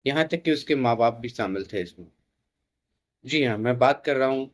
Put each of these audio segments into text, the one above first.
यहाँ तक कि उसके माँ बाप भी शामिल थे इसमें। जी हाँ, मैं बात कर रहा हूँ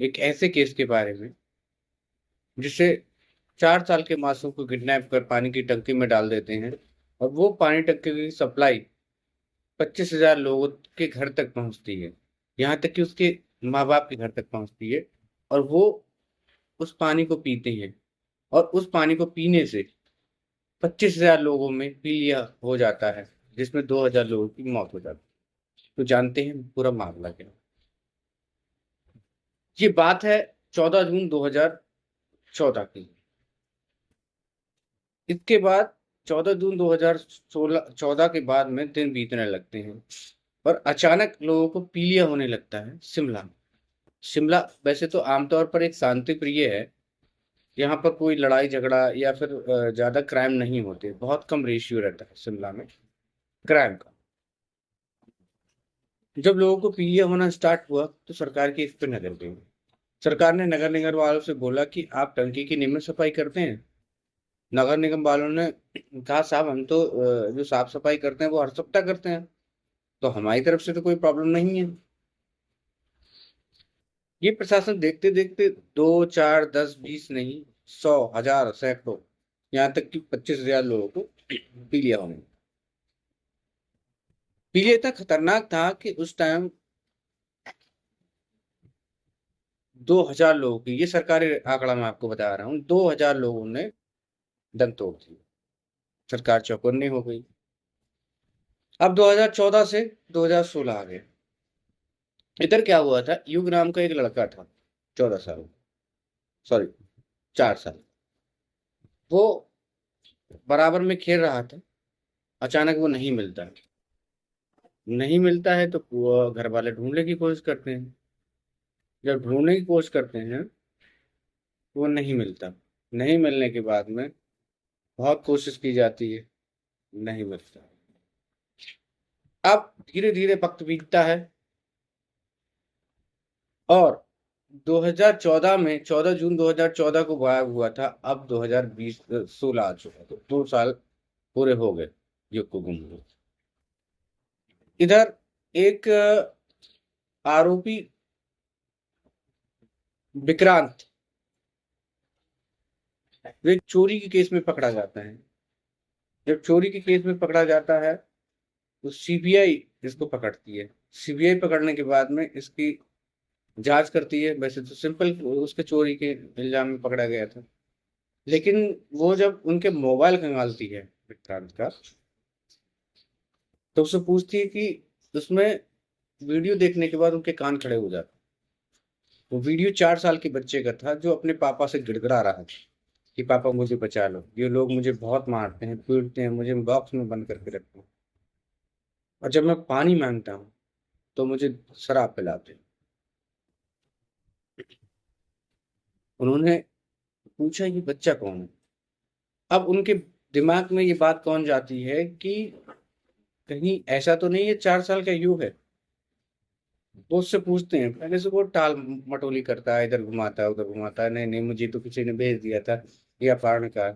एक ऐसे केस के बारे में जिसे 4 साल के मासूम को किडनैप कर पानी की टंकी में डाल देते हैं और वो पानी टंकी की सप्लाई 25,000 लोगों के घर तक पहुंचती है। यहाँ तक कि उसके माँ बाप के घर तक पहुंचती है और वो उस पानी को पीते हैं और उस पानी को पीने से 25,000 लोगों में पीलिया हो जाता है, जिसमें 2,000 लोगों की मौत हो जाती है। तो जानते हैं पूरा मामला क्या है? ये बात है 14 जून 2014 की। इसके बाद 14 जून 2014 के बाद में दिन बीतने लगते हैं और अचानक लोगों को पीलिया होने लगता है शिमला में। शिमला वैसे तो आमतौर पर एक शांति प्रिय है। यहाँ पर कोई लड़ाई झगड़ा या फिर ज्यादा क्राइम नहीं होते, बहुत कम रेशियो रहता है शिमला में क्राइम का। जब लोगों को पीलिया होना स्टार्ट हुआ तो सरकार की इस पे नजर गई। सरकार ने नगर निगम वालों से बोला कि आप टंकी की नियमित सफाई करते हैं। नगर निगम वालों ने कहा साहब हम तो जो साफ सफाई करते हैं वो हर सप्ताह करते हैं, तो हमारी तरफ से तो कोई प्रॉब्लम नहीं है। ये प्रशासन देखते देखते 2 4 10 20 नहीं, 100 1000 सैकड़ों, यहाँ तक कि 25,000 लोगों को पीलिया होने। पीलिया इतना खतरनाक था कि उस टाइम 2,000 लोगों की, ये सरकारी आंकड़ा मैं आपको बता रहा हूँ, 2,000 लोगों ने दम तोड़ दिया। सरकार चौकन्नी हो गई। अब 2014 से 2016 आ गए। इधर क्या हुआ था, युग नाम का एक लड़का था, 14 साल, सॉरी 4 साल। वो बराबर में खेल रहा था। अचानक वो नहीं मिलता है। नहीं मिलता है तो वो घर वाले ढूंढने की कोशिश करते हैं। जब ढूंढने की कोशिश करते हैं तो वो नहीं मिलता। नहीं मिलने के बाद में बहुत कोशिश की जाती है, नहीं मिलता। अब धीरे धीरे वक्त बीतता है और 2014 में, 14 जून 2014 को गायब हुआ था। अब 2020 16 आ चुका, तो 2 साल पूरे हो गए युग को गुम हुए। इधर एक आरोपी विक्रांत, वो एक चोरी के केस में पकड़ा जाता है। जब चोरी के केस में पकड़ा जाता है तो सीबीआई इसको पकड़ती है। सीबीआई पकड़ने के बाद में इसकी जांच करती है। वैसे तो सिंपल उसके चोरी के इल्जाम में पकड़ा गया था, लेकिन वो जब उनके मोबाइल खंगालती है विक्रांत का, तो उससे पूछती है कि उसमें वीडियो देखने के बाद उनके कान खड़े हो जाते। वो वीडियो 4 साल के बच्चे का था जो अपने पापा से गिड़गिड़ा रहा था कि पापा मुझे बचा लो, ये लोग मुझे बहुत मारते हैं, पीटते हैं, मुझे बॉक्स में बंद करके रखते हैं, और जब मैं पानी मांगता हूँ तो मुझे शराब पिलाते हैं। उन्होंने पूछा ये बच्चा कौन है। अब उनके दिमाग में ये बात कौन जाती है कि कहीं ऐसा तो नहीं है 4 साल का युग है। वो उससे पूछते हैं, पहले से वो टाल मटोली करता है, इधर घुमाता है उधर घुमाता है, नहीं नहीं मुझे तो किसी ने भेज दिया था, या अपहरण का।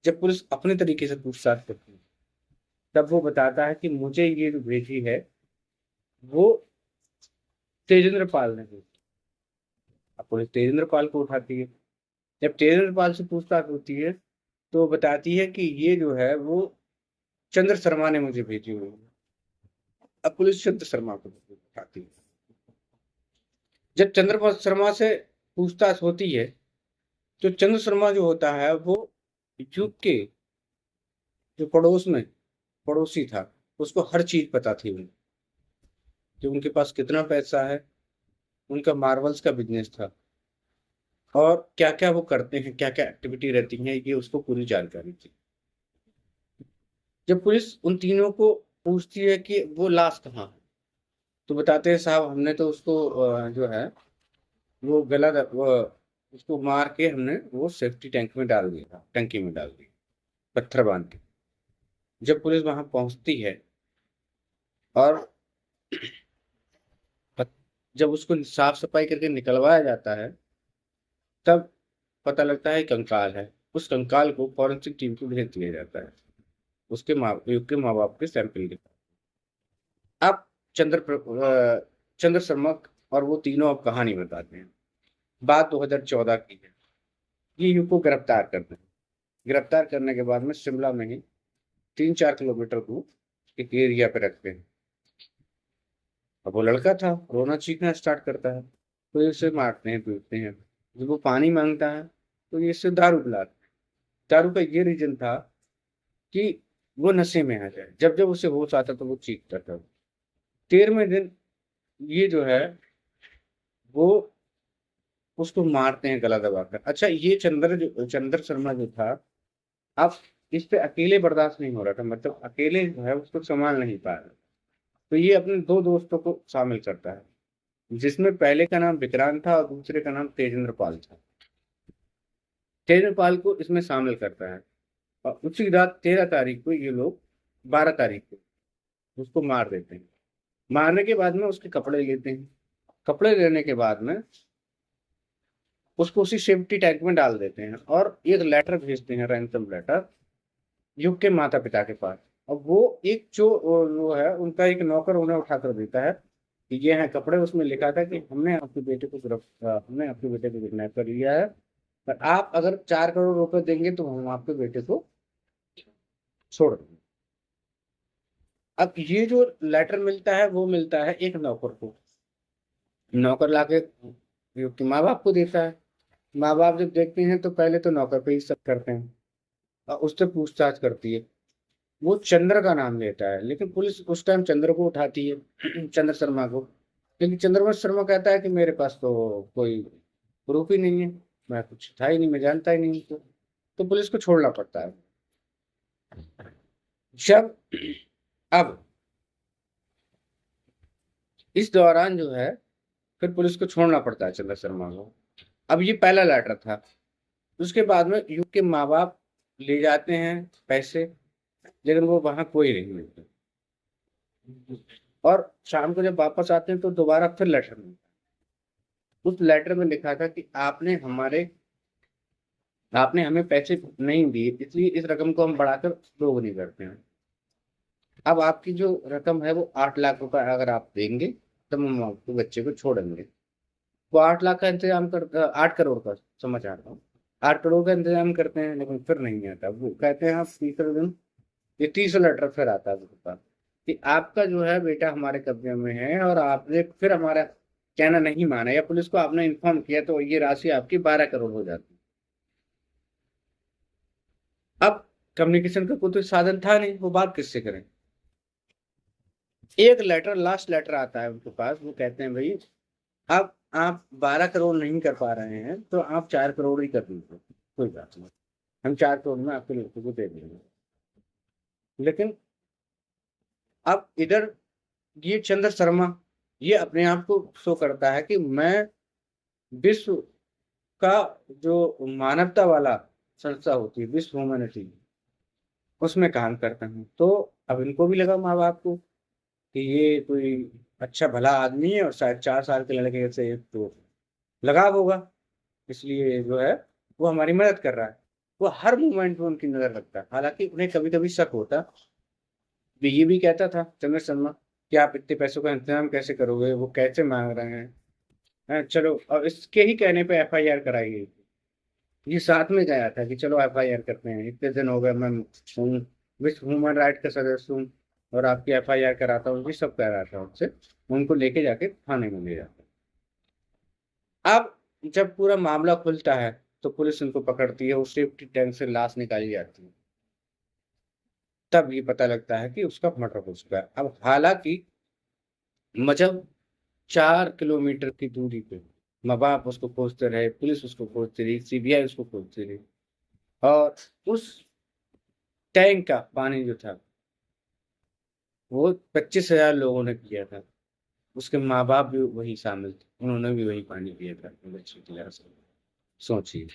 जब पुलिस अपने तरीके से पूछताछ करती है तब वो बताता है कि मुझे ये जो भेजी है वो तेजेंद्र पाल ने भेजी। अब पुलिस तेजेंद्र पाल को उठाती है। जब तेजेंद्र पाल से पूछताछ होती है तो वो बताती है कि ये जो है वो चंद्र शर्मा ने मुझे भेजी हुई है। अब पुलिस चंद्र शर्मा को उठाती है। जब चंद्र शर्मा से पूछताछ होती है तो चंद्र शर्मा जो होता है वो युग के जो पड़ोस में पड़ोसी था, उसको हर चीज पता थी उन्हें, कि उनके पास कितना पैसा है, उनका मार्वल्स का बिजनेस था, और क्या क्या वो करते हैं, क्या क्या एक्टिविटी रहती है, ये उसको पूरी जानकारी थी। जब पुलिस उन तीनों को पूछती है कि वो लाश कहाँ है, तो बताते हैं साहब हमने तो उसको जो है वो वो उसको मार के हमने वो सेफ्टी टैंक में डाल दिया था, टंकी में डाल दिया, पत्थर बांध के। जब पुलिस वहां पहुंचती है और पत- जब उसको साफ सफाई करके निकलवाया जाता है तब पता लगता है कंकाल है। उस कंकाल को फॉरेंसिक टीम को भेज दिया जाता है, उसके माँ बाप के सैंपल के साथ। अब चंद्र शर्मा और वो तीनों अब कहानी बताते हैं। बात 2014 की है। ये यू को गिरफ्तार करते हैं। गिरफ्तार करने के बाद में शिमला में ही 3-4 किलोमीटर दूर एक एरिया पे रखते हैं। अब वो लड़का था, रोना चीखना स्टार्ट करता है, तो ये उसे मारते हैं, पीटते हैं। जब वो पानी मांगता है तो ये इससे दारू पिलाते हैं। दारू का ये रीजन था कि वो नशे में आ जाए। जब जब उसे होश आता तो वो चीखता था। 13वें दिन ये जो है वो उसको मारते हैं गला दबाकर। अच्छा, ये चंद्र शर्मा जो था, अब इस पे अकेले बर्दाश्त नहीं हो रहा था, मतलब अकेले जो है उसको संभाल नहीं पा रहा। तो ये अपने दो दोस्तों को शामिल करता है, जिसमें पहले का नाम विक्रांत था और दूसरे का नाम तेजेंद्र पाल था। तेजेंद्र पाल को इसमें शामिल करता है और उसी रात 13 तारीख को ये लोग 12 तारीख को उसको मार देते हैं। मारने के बाद में उसके कपड़े लेते हैं। कपड़े लेने के बाद में उसको उसी सेफ्टी टैंक में डाल देते हैं और एक लेटर भेजते हैं, रैंसम लेटर, युग के माता पिता के पास। अब वो एक जो है उनका एक नौकर उन्हें उठा कर देता है कि ये है कपड़े। उसमें लिखा था कि हमने आपके बेटे को किडनैप कर लिया है, पर आप अगर 4 करोड़ रुपए देंगे तो हम आपके बेटे को छोड़ देंगे। अब ये जो लेटर मिलता है वो मिलता है एक नौकर को। नौकर लाके युग के माँ बाप को देता है। माँ बाप जब देखते हैं तो पहले तो नौकर पे ही शक करते हैं और उससे पूछताछ करती है। वो चंद्र का नाम लेता है, लेकिन पुलिस उस टाइम चंद्र को उठाती है चंद्र शर्मा को। लेकिन चंद्रमा शर्मा कहता है कि मेरे पास तो कोई प्रूफ ही नहीं है, मैं कुछ था ही नहीं, मैं जानता ही नहीं हूँ। तो पुलिस को छोड़ना पड़ता है। जब अब इस दौरान जो है फिर पुलिस को छोड़ना पड़ता है चंद्र शर्मा को। अब ये पहला लेटर था। उसके बाद में युग के माँ बाप ले जाते हैं पैसे, लेकिन वो वहां कोई नहीं मिलता। और शाम को जब वापस आते हैं तो दोबारा फिर लेटर मिलता है। उस लेटर में लिखा था कि आपने हमें पैसे नहीं दिए, इसलिए इस रकम को हम बढ़ाकर दोगुनी करते हैं। अब आपकी जो रकम है वो 8 लाख रुपए अगर आप देंगे तब हम आपके बच्चे को छोड़ेंगे। वो 8 लाख का इंतजाम कर 8 करोड़ का, समझ आ रहा हूँ, 8 करोड़ का इंतजाम करते हैं, लेकिन फिर नहीं आता। वो कहते हैं आप तीसरे दिन ये 30 लेटर फिर आता है उसके पास कि आपका जो है बेटा हमारे कब्जे में है और आपने फिर हमारा कहना नहीं माना या पुलिस को आपने इन्फॉर्म किया तो ये राशि आपकी 12 करोड़ हो जाती। अब कम्युनिकेशन का कोई तो साधन था नहीं, वो बात किससे करें। एक लेटर, लास्ट लेटर आता है उनके पास, वो कहते हैं भाई अब आप 12 करोड़ नहीं कर पा रहे हैं तो आप 4 करोड़ ही कर दीजिए, कोई बात नहीं, हम 4 करोड़ में आपके लड़के को दे देंगे। लेकिन अब इधर ये चंद्र शर्मा ये अपने आप को शो करता है कि मैं विश्व का जो मानवता वाला संस्था होती है, विश्व ह्यूमैनिटी, उसमें काम करता हूँ। तो अब इनको भी लगा माँ बाप को कि ये कोई अच्छा भला आदमी है और शायद 4 साल के लड़के से तो लगाव होगा, इसलिए जो है वो हमारी मदद कर रहा है। वो हर मोमेंट में उनकी नजर रखता है। हालांकि उन्हें कभी कभी शक होता, ये भी कहता था चंद्र शर्मा कि आप इतने पैसों का इंतजाम कैसे करोगे, वो कैसे मांग रहे हैं। चलो, और इसके ही कहने पे एफआईआर कराई गई। ये साथ में गया था कि चलो एफआईआर करते हैं, इतने दिन हो गए, मैं हूँ विश्व ह्यूमन राइट का सदस्य हूँ और आपकी एफआईआर कराता हूँ, ये सब कह रहा था उनसे। उनको लेके जाके थाने में ले जाता। अब जब पूरा मामला खुलता है तो पुलिस उनको पकड़ती है, उस सेफ्टी टैंक से लाश निकाली जाती है। तब ये पता लगता है कि उसका मर्डर हो चुका है। अब हालांकि मतलब 4 किलोमीटर की दूरी पे माँ बाप उसको खोजते रहे, पुलिस उसको खोजती रही, सीबीआई उसको खोजती रही। और उस टैंक का पानी जो था वो 25,000 लोगों ने पिया था। उसके माँ बाप भी वही शामिल थे, उन्होंने भी वही पानी पिया था अपने बच्चे की तरह से। सोचिए,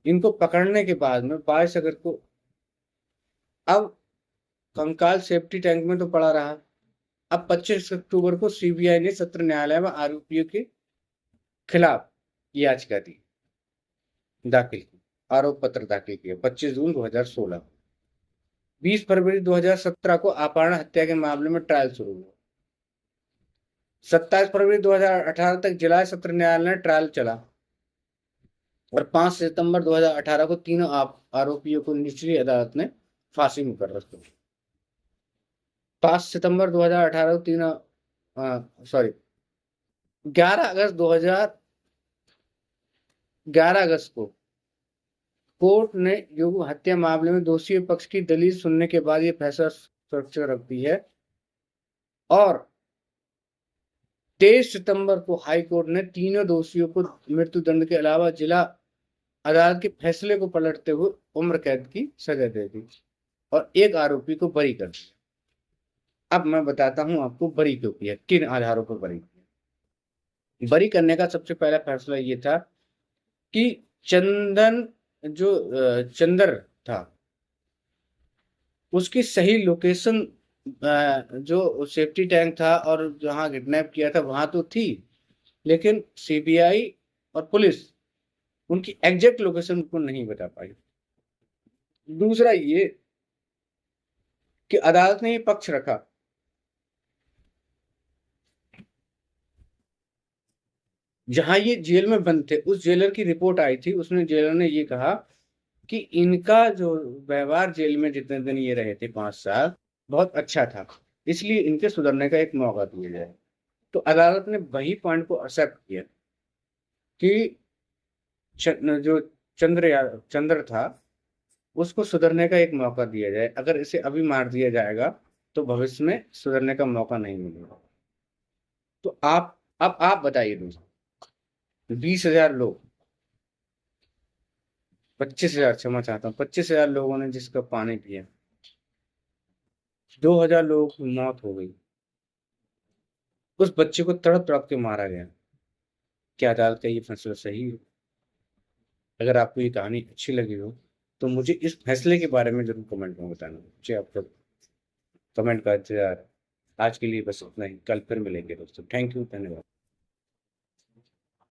इनको पकड़ने के बाद में 22 अगस्त को, अब कंकाल सेफ्टी टैंक में तो पड़ा रहा। अब 25 अक्टूबर को सीबीआई ने सत्र न्यायालय में आरोपियों के खिलाफ याचिका दी, दाखिल की, आरोप पत्र दाखिल किया 25 जून 2016। 20 फरवरी 2017 को अपहरण हत्या के मामले में ट्रायल शुरू हुआ। 27 फरवरी 2018 तक जिला सत्र न्यायालय में ट्रायल चला और 5 सितंबर 2018 को तीनों आरोपियों को निचली अदालत ने फांसी मुकर्रर कर। 5 सितंबर 2018 को तीनों 11 अगस्त को कोर्ट ने युगु हत्या मामले में दोषी पक्ष की दलील सुनने के बाद यह फैसला सुरक्षित रखती है और 23 सितंबर को हाई कोर्ट ने तीनों दोषियों को मृत्युदंड के अलावा जिला अदालत के फैसले को पलटते हुए उम्र कैद की सजा दे दी और एक आरोपी को बरी कर दिया। अब मैं बताता हूं आपको बरी क्यों किया, किन आधारों पर बरी किया। बरी करने का सबसे पहला फैसला ये था कि चंदर था उसकी सही लोकेशन जो सेफ्टी टैंक था और जहां किडनैप किया था वहां तो थी, लेकिन सीबीआई और पुलिस उनकी एग्जैक्ट लोकेशन को नहीं बता पाई। दूसरा ये कि अदालत ने ये पक्ष रखा जहां ये जेल में बंद थे, उस जेलर की रिपोर्ट आई थी, उसने जेलर ने ये कहा कि इनका जो व्यवहार जेल में जितने दिन ये रहे थे 5 साल बहुत अच्छा था, इसलिए इनके सुधरने का एक मौका दिया जाए। तो अदालत ने वही पॉइंट को एक्सेप्ट किया कि जो चंद्र था उसको सुधरने का एक मौका दिया जाए। अगर इसे अभी मार दिया जाएगा तो भविष्य में सुधरने का मौका नहीं मिलेगा। तो अब आप बताइए दोस्तों, 20,000 लोग 25,000 क्षमा चाहता हूँ 25,000 लोगों ने जिसका पानी पिया, 2,000 लोगों की मौत हो गई, उस बच्चे को तड़प तड़प के मारा गया। क्या अदालत का ये फैसला सही है? अगर आपको ये कहानी अच्छी लगी हो तो मुझे इस फैसले के बारे में जरूर कमेंट में बताना। मुझे आपका कमेंट का इंतजार। आज के लिए बस इतना ही, कल फिर मिलेंगे दोस्तों। थैंक यू, धन्यवाद।